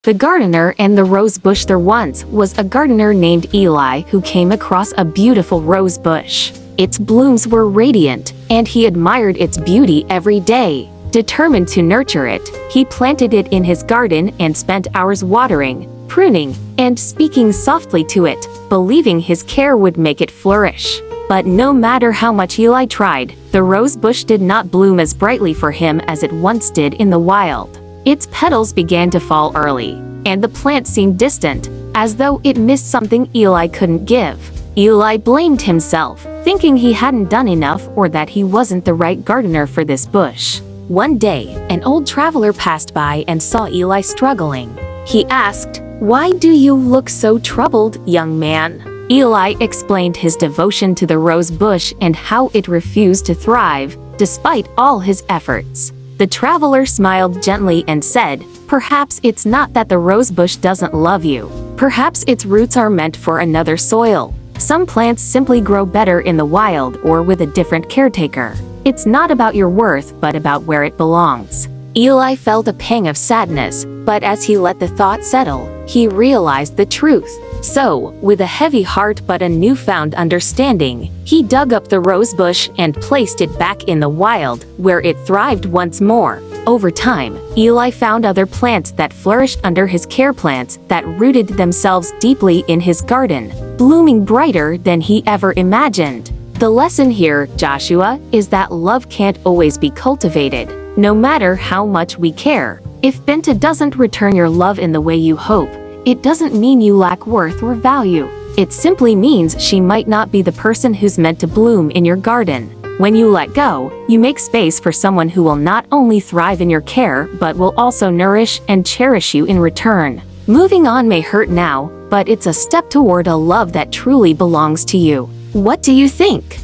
The gardener and the rose bush. There once was a gardener named Eli who came across a beautiful rose bush. Its blooms were radiant, and he admired its beauty every day. Determined to nurture it, he planted it in his garden and spent hours watering, pruning, and speaking softly to it, believing his care would make it flourish. But no matter how much Eli tried, the rose bush did not bloom as brightly for him as it once did in the wild. Its petals began to fall early, and the plant seemed distant, as though it missed something Eli couldn't give. Eli blamed himself, thinking he hadn't done enough or that he wasn't the right gardener for this bush. One day, an old traveler passed by and saw Eli struggling. He asked, "Why do you look so troubled, young man?" Eli explained his devotion to the rose bush and how it refused to thrive, despite all his efforts. The traveler smiled gently and said, "Perhaps it's not that the rose bush doesn't love you. Perhaps its roots are meant for another soil. Some plants simply grow better in the wild or with a different caretaker. It's not about your worth, but about where it belongs." Eli felt a pang of sadness, but as he let the thought settle, he realized the truth. So, with a heavy heart but a newfound understanding, he dug up the rose bush and placed it back in the wild, where it thrived once more. Over time, Eli found other plants that flourished under his care, plants that rooted themselves deeply in his garden, blooming brighter than he ever imagined. The lesson here, Joshua, is that love can't always be cultivated. No matter how much we care, if Binta doesn't return your love in the way you hope, it doesn't mean you lack worth or value. It simply means she might not be the person who's meant to bloom in your garden. When you let go, you make space for someone who will not only thrive in your care but will also nourish and cherish you in return. Moving on may hurt now, but it's a step toward a love that truly belongs to you. What do you think?